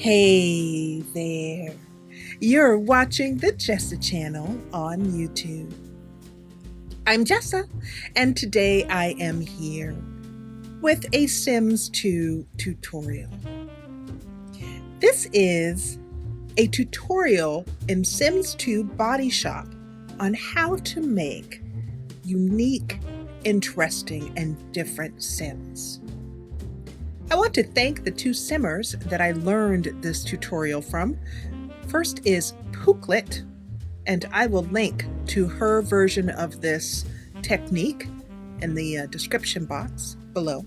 Hey there, you're watching the Jessa Channel on YouTube. I'm Jessa, and today I am here with a Sims 2 tutorial. This is a tutorial in Sims 2 Bodyshop on how to make unique, interesting, and different Sims. I want to thank the two Simmers that I learned this tutorial from. First is Populate, and I will link to her version of this technique in the description box below.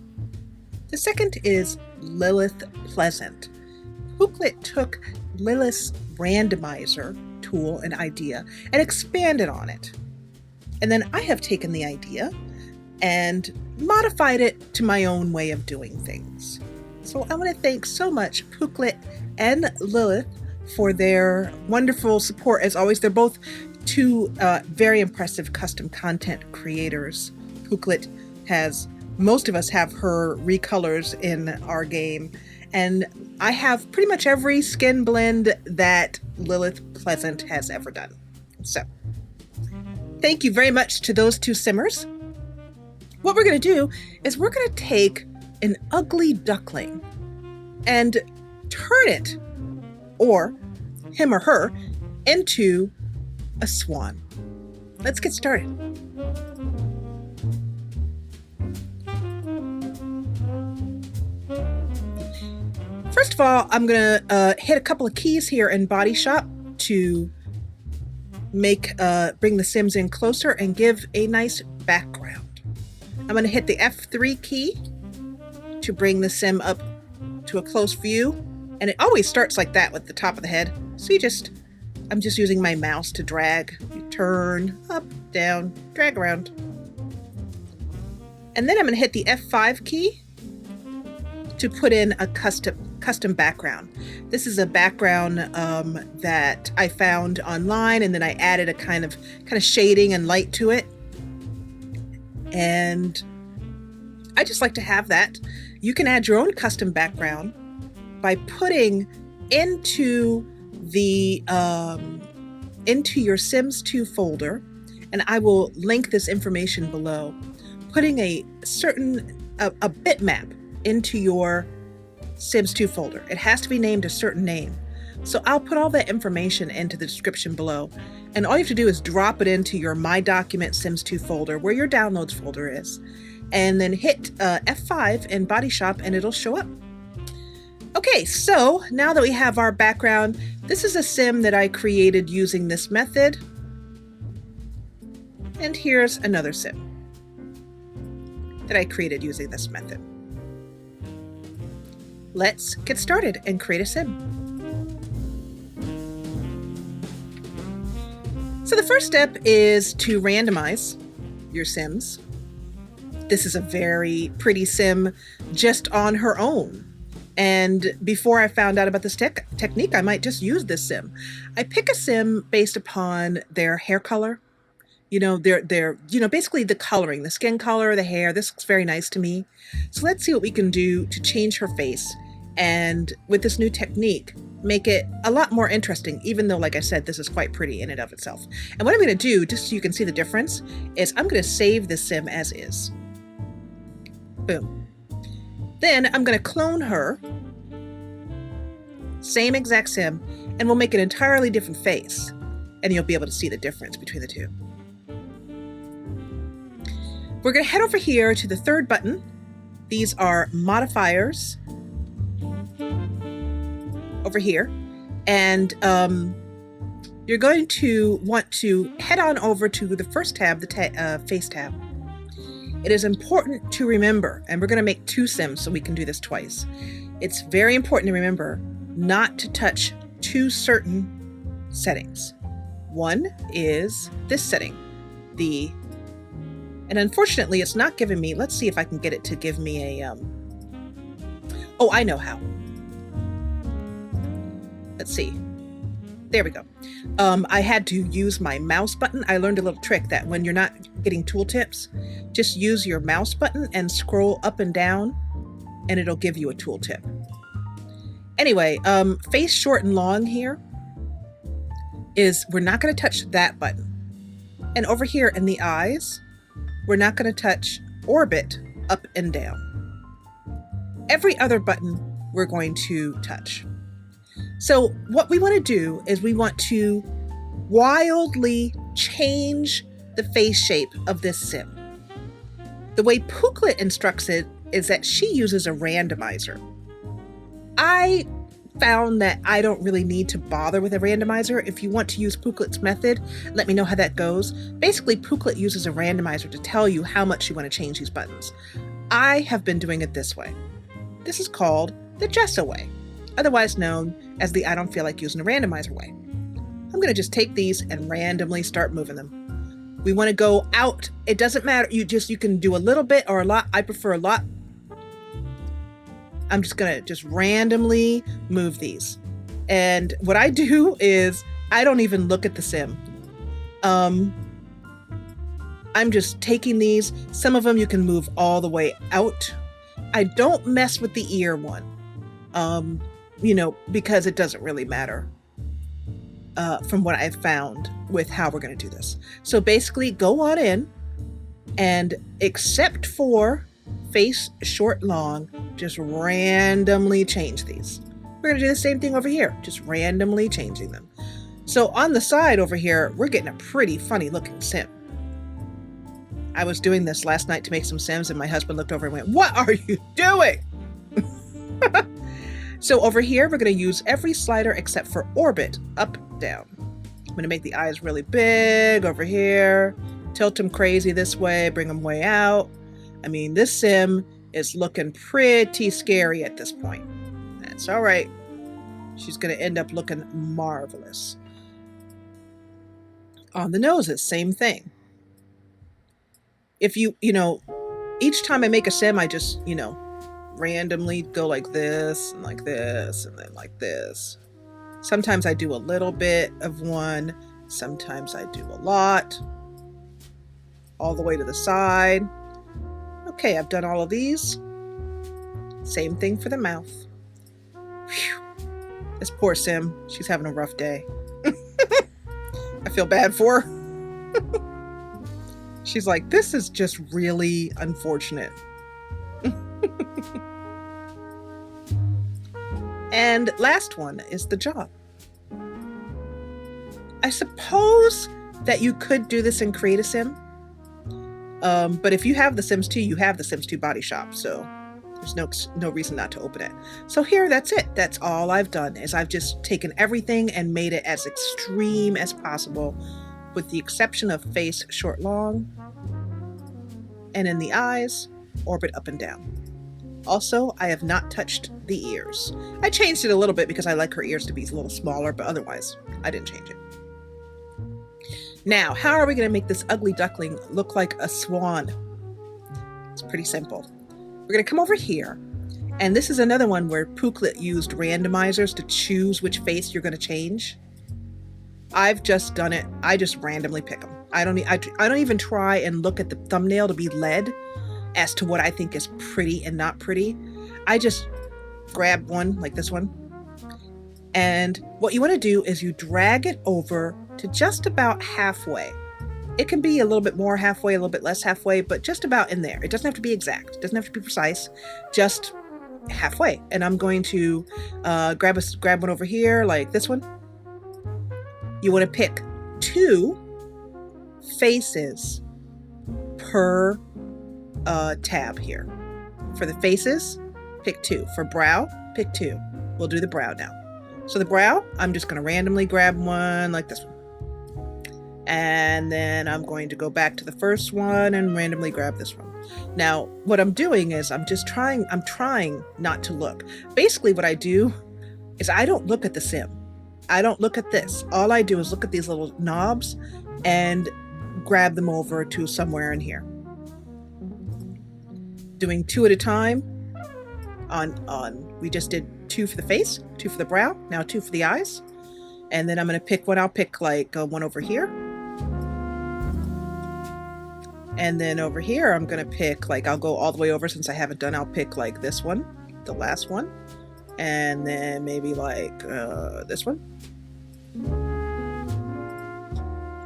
The second is Lilith Pleasant. Populate took Lilith's randomizer tool and idea and expanded on it. And then I have taken the idea and modified it to my own way of doing things. So I want to thank so much Populate and Lilith for their wonderful support. As always, they're both two very impressive custom content creators. Populate has, most of us have her recolors in our game, and I have pretty much every skin blend that Lilith Pleasant has ever done. So thank you very much to those two Simmers. What we're going to do is we're going to take an ugly duckling and turn it, or him or her, into a swan. Let's get started. First of all, I'm going to hit a couple of keys here in Bodyshop to bring the Sims in closer and give a nice background. I'm going to hit the F3 key to bring the Sim up to a close view, and it always starts like that with the top of the head. So I'm just using my mouse to drag. You turn up, down, drag around. And then I'm going to hit the F5 key to put in a custom background. This is a background that I found online, and then I added a kind of shading and light to it. And I just like to have that. You can add your own custom background by putting into your Sims 2 folder, and I will link this information below. Putting a bitmap into your Sims 2 folder. It has to be named a certain name. So I'll put all that information into the description below. And all you have to do is drop it into your My Document Sims 2 folder, where your downloads folder is. And then hit F5 in Bodyshop and it'll show up. Okay, so now that we have our background, this is a Sim that I created using this method. And here's another Sim that I created using this method. Let's get started and create a Sim. So the first step is to randomize your Sims. This is a very pretty Sim just on her own. And before I found out about this technique, I might just use this Sim. I pick a Sim based upon their hair color. Basically the coloring, the skin color, the hair. This looks very nice to me. So let's see what we can do to change her face. And with this new technique, make it a lot more interesting, even though, like I said, this is quite pretty in and of itself. And what I'm going to do, just so you can see the difference, is I'm going to save this Sim as is. Boom. Then I'm going to clone her, same exact Sim, and we'll make an entirely different face. And you'll be able to see the difference between the two. We're going to head over here to the third button. These are modifiers over here, and you're going to want to head on over to the first tab, the face tab. It is important to remember, and we're going to make two Sims so we can do this twice. It's very important to remember not to touch two certain settings. One is this setting, and unfortunately it's not giving me, let's see if I can get it to give me a, oh, I know how. Let's see. There we go. I had to use my mouse button. I learned a little trick that when you're not getting tooltips, just use your mouse button and scroll up and down, and it'll give you a tooltip. Anyway, face short and long here is we're not going to touch that button. And over here in the eyes, we're not going to touch orbit up and down. Every other button we're going to touch. So what we want to do is we want to wildly change the face shape of this sim. The way Populate instructs it is that she uses a randomizer. I found that I don't really need to bother with a randomizer. If you want to use Populate's method, let me know how that goes. Basically, Populate uses a randomizer to tell you how much you want to change these buttons. I have been doing it this way. This is called the Jessa way, otherwise known as the I don't feel like using a randomizer way. I'm going to just take these and randomly start moving them. We want to go out. It doesn't matter. You can do a little bit or a lot. I prefer a lot. I'm just going to just randomly move these. And what I do is I don't even look at the sim. I'm just taking these. Some of them you can move all the way out. I don't mess with the ear one, because it doesn't really matter from what I've found with how we're going to do this. So basically go on in and except for face short long, just randomly change these. We're going to do the same thing over here, just randomly changing them. So on the side over here, we're getting a pretty funny looking sim. I was doing this last night to make some sims and my husband looked over and went, "What are you doing?" So over here, we're going to use every slider except for orbit, up, down. I'm going to make the eyes really big over here, tilt them crazy this way, bring them way out. I mean, this sim is looking pretty scary at this point. That's all right. She's going to end up looking marvelous. On the noses, same thing. If each time I make a sim, I just, randomly go like this and then like this. Sometimes I do a little bit of one. Sometimes I do a lot. All the way to the side. Okay, I've done all of these. Same thing for the mouth. Whew. This poor sim, she's having a rough day. I feel bad for her. She's like, this is just really unfortunate. And last one is the jaw. I suppose that you could do this and create a sim. But if you have the Sims 2, you have the Sims 2 Bodyshop, so there's no reason not to open it. So here, that's it. That's all I've done, is I've just taken everything and made it as extreme as possible, with the exception of face short long, and in the eyes, orbit up and down. Also, I have not touched the ears. I changed it a little bit because I like her ears to be a little smaller, but otherwise, I didn't change it. Now, how are we going to make this ugly duckling look like a swan? It's pretty simple. We're going to come over here, and this is another one where Populate used randomizers to choose which face you're going to change. I've just done it. I just randomly pick them. I don't even try and look at the thumbnail to be led as to what I think is pretty and not pretty. I just grab one like this one. And what you want to do is you drag it over to just about halfway. It can be a little bit more halfway, a little bit less halfway, but just about in there. It doesn't have to be exact. It doesn't have to be precise, just halfway. And I'm going to grab one over here, like this one. You want to pick 2 faces per tab here. For the faces, pick 2. For brow, pick 2. We'll do the brow now. So the brow, I'm just going to randomly grab one like this one. And then I'm going to go back to the first one and randomly grab this one. Now, what I'm doing is I'm trying not to look. Basically what I do is I don't look at the sim. I don't look at this. All I do is look at these little knobs and grab them over to somewhere in here. Doing 2 at a time. We just did 2 for the face, 2 for the brow, now 2 for the eyes. And then I'm going to pick one. I'll pick like one over here. And then over here, I'm going to pick, like, I'll go all the way over since I haven't done, I'll pick like this one, the last one. And then maybe like this one.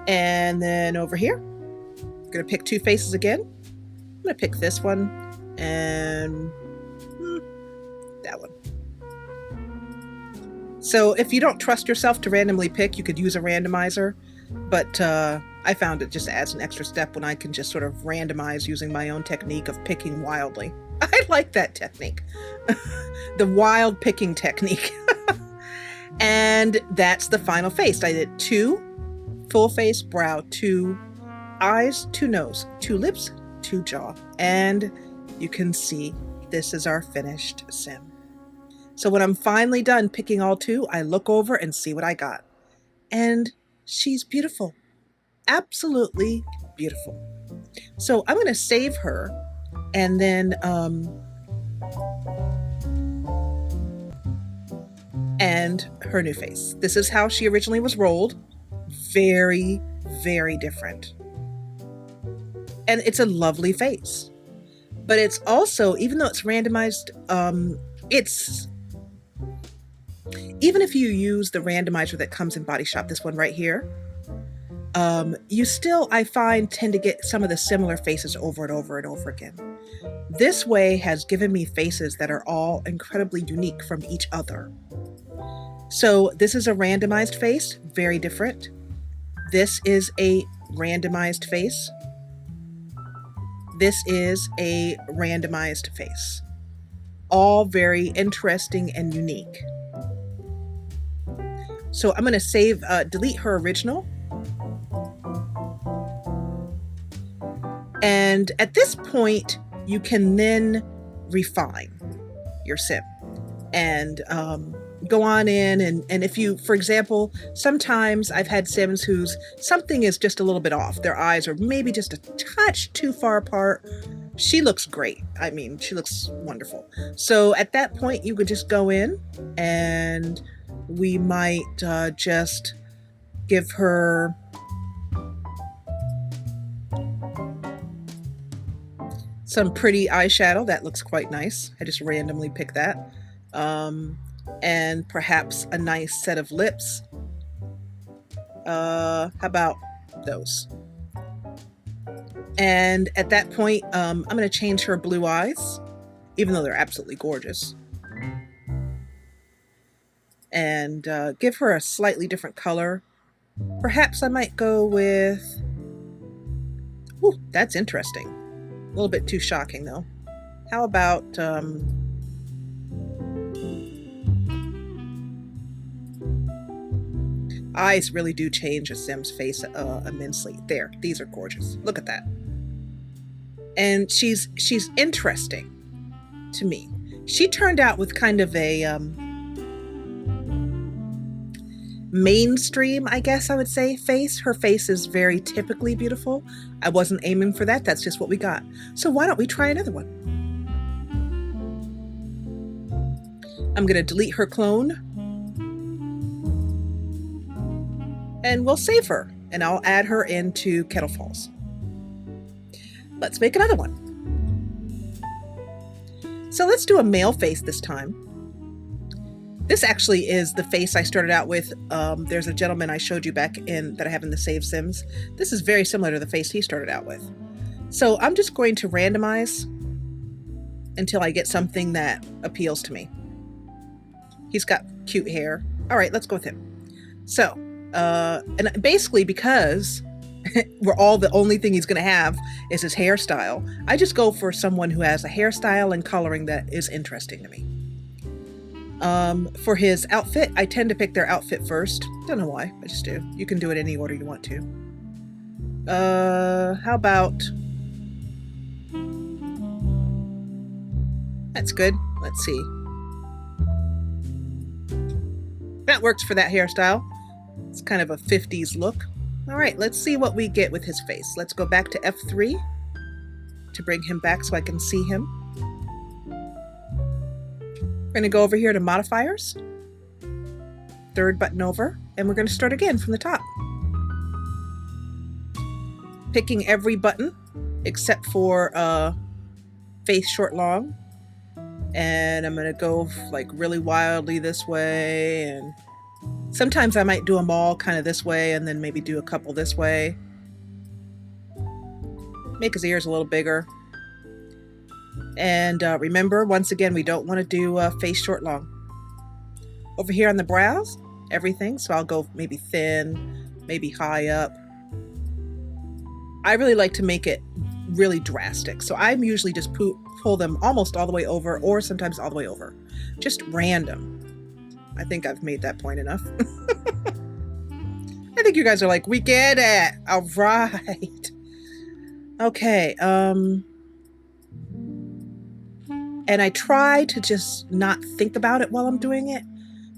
And then over here, I'm gonna pick 2 faces again. I'm gonna pick this one and that one. So if you don't trust yourself to randomly pick, you could use a randomizer, but I found it just adds an extra step when I can just sort of randomize using my own technique of picking wildly. I like that technique. The wild picking technique. And that's the final face. I did 2 full face brow, 2 eyes, 2 nose, 2 lips, 2 jaw. And you can see this is our finished sim. So when I'm finally done picking all 2, I look over and see what I got. And she's beautiful. Absolutely beautiful. So I'm going to save her and then and her new face. This is how she originally was rolled. Very, very different. And it's a lovely face. But it's also, even though it's randomized, even if you use the randomizer that comes in Bodyshop, this one right here, you still, I find, tend to get some of the similar faces over and over and over again. This way has given me faces that are all incredibly unique from each other. So this is a randomized face, very different. This is a randomized face. This is a randomized face. All very interesting and unique. So I'm going to save, delete her original. And at this point, you can then refine your sim and go on in. And if you, for example, sometimes I've had sims whose something is just a little bit off. Their eyes are maybe just a touch too far apart. She looks great. I mean, she looks wonderful. So at that point, you could just go in and we might just give her some pretty eyeshadow. That looks quite nice. I just randomly picked that. And perhaps a nice set of lips. How about those? And at that point, I'm going to change her blue eyes, even though they're absolutely gorgeous. And give her a slightly different color. Perhaps I might go with... Ooh, that's interesting. A little bit too shocking, though. How about... eyes really do change a sim's face immensely. There, these are gorgeous. Look at that. And she's interesting to me. She turned out with kind of a mainstream, I guess I would say, face. Her face is very typically beautiful. I wasn't aiming for that. That's just what we got. So why don't we try another one? I'm going to delete her clone. And we'll save her. And I'll add her into Kettle Falls. Let's make another one. So let's do a male face this time. This actually is the face I started out with. There's a gentleman I showed you back in that I have in the Save Sims. This is very similar to the face he started out with. So I'm just going to randomize until I get something that appeals to me. He's got cute hair. All right, let's go with him. So, and basically because the only thing he's going to have is his hairstyle, I just go for someone who has a hairstyle and coloring that is interesting to me. For his outfit, I tend to pick their outfit first. Don't know why, I just do. You can do it any order you want to. How about... That's good. Let's see. That works for that hairstyle. It's kind of a 50s look. All right, let's see what we get with his face. Let's go back to F3 to bring him back so I can see him. We're going to go over here to modifiers, third button over, and we're going to start again from the top. Picking every button except for face short long. And I'm gonna go like really wildly this way, and sometimes I might do them all kind of this way and then maybe do a couple this way. Make his ears a little bigger. And remember, once again, we don't want to do face short long. Over here on the brows, everything, so I'll go maybe thin, maybe high up. I really like to make it really drastic, so I'm usually just pull them almost all the way over, or sometimes all the way over. Just random. I think I've made that point enough. I think you guys are like, we get it. All right. Okay. And I try to just not think about it while I'm doing it,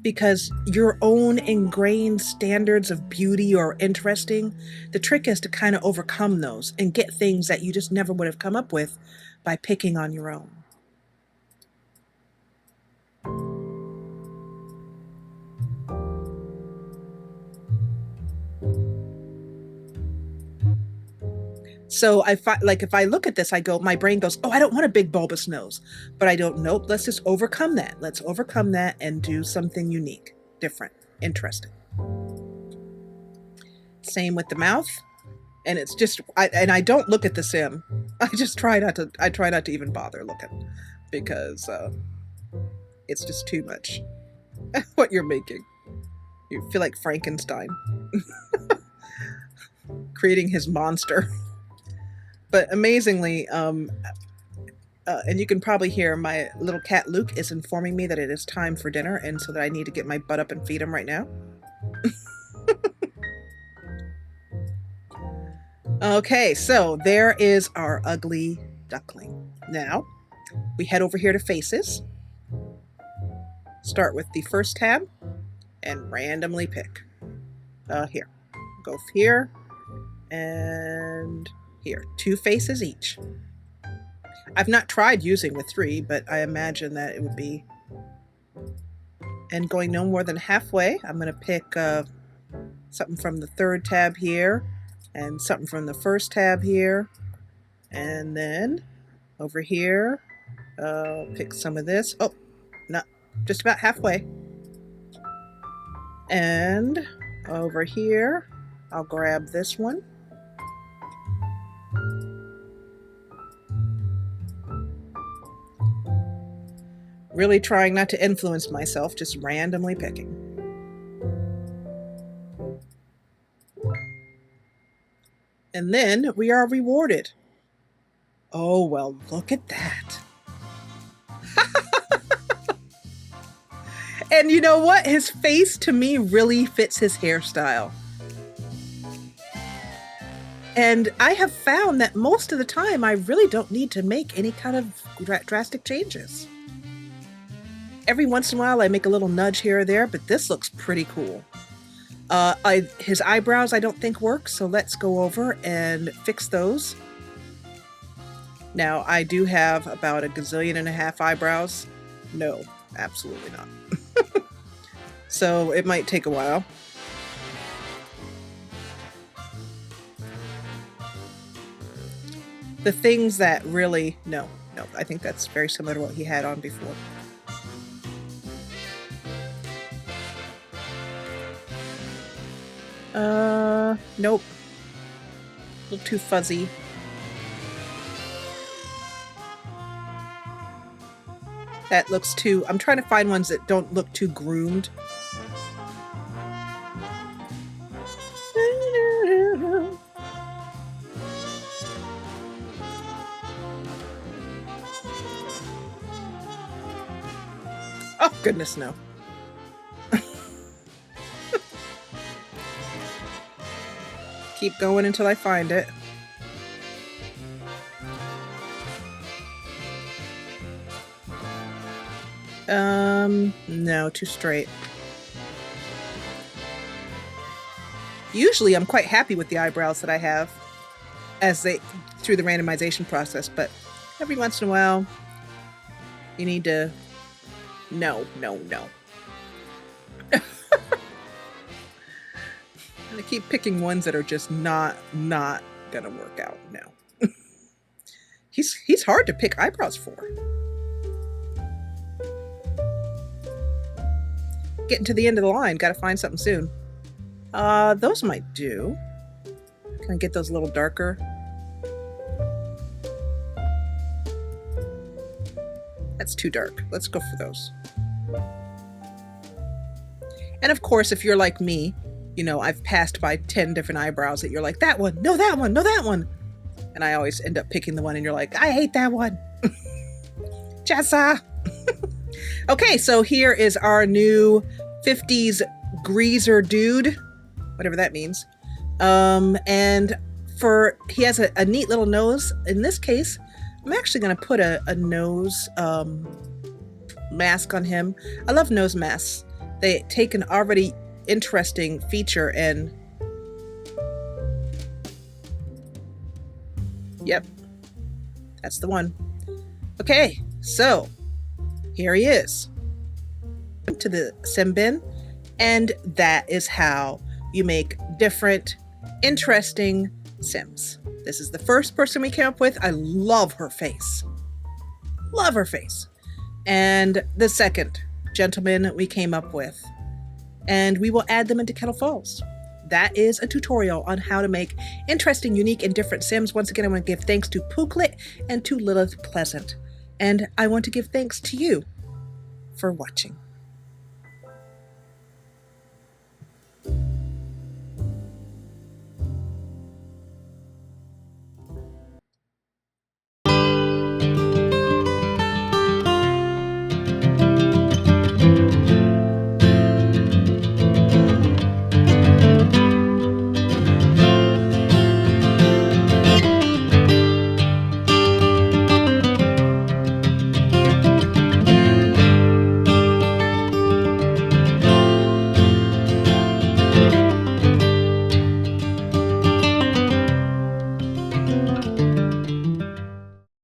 because your own ingrained standards of beauty or interesting, the trick is to kind of overcome those and get things that you just never would have come up with by picking on your own. So I find, like, if I look at this, my brain goes, oh, I don't want a big bulbous nose, but I don't, nope, let's just overcome that. Let's overcome that and do something unique, different, interesting. Same with the mouth. And it's just, I don't look at the sim. I try not to even bother looking, because it's just too much what you're making. You feel like Frankenstein creating his monster. But amazingly, and you can probably hear my little cat Luke is informing me that it is time for dinner, and so that I need to get my butt up and feed him right now. Okay, so there is our ugly duckling. Now, we head over here to faces. Start with the first tab and randomly pick. Here. Go here and here. 2 faces each. I've not tried using with 3, but I imagine that it would be. And going no more than halfway, I'm going to pick something from the 3rd tab here, and something from the 1st tab here, and then over here, pick some of this. Oh, not just about halfway. And over here, I'll grab this one. Really trying not to influence myself, just randomly picking. And then we are rewarded. Oh, well, look at that. And you know what? His face, to me, really fits his hairstyle. And I have found that most of the time, I really don't need to make any kind of drastic changes. Every once in a while, I make a little nudge here or there, but this looks pretty cool. His eyebrows I don't think work, so let's go over and fix those. Now, I do have about 1.5 gazillion eyebrows. No, absolutely not. So it might take a while. The things that really, no, I think that's very similar to what he had on before. Nope. A little too fuzzy. That looks too, I'm trying to find ones that don't look too groomed. Oh, goodness, no. Keep going until I find it. No, too straight. Usually I'm quite happy with the eyebrows that I have through the randomization process, but every once in a while you need to, no. And I keep picking ones that are just not gonna work out. No. He's hard to pick eyebrows for. getting to the end of the line. Got to find something soon. Those might do. Can I get those a little darker? That's too dark. Let's go for those. And of course, if you're like me, you know, I've passed by 10 different eyebrows that you're like, that one, no, that one, no, that one. And I always end up picking the one and you're like, I hate that one. Jessa. Okay, so here is our new 50s greaser dude, whatever that means. And he has a neat little nose. In this case, I'm actually going to put a nose mask on him. I love nose masks. They take an already interesting feature and yep, that's the one. Okay, so here he is. To the sim bin, and that is how you make different interesting sims. This is the first person we came up with. I love her face. Love her face. And the second gentleman we came up with. And we will add them into Kettle Falls. That is a tutorial on how to make interesting, unique, and different sims. Once again, I want to give thanks to Populate and to Lilith Pleasant. And I want to give thanks to you for watching.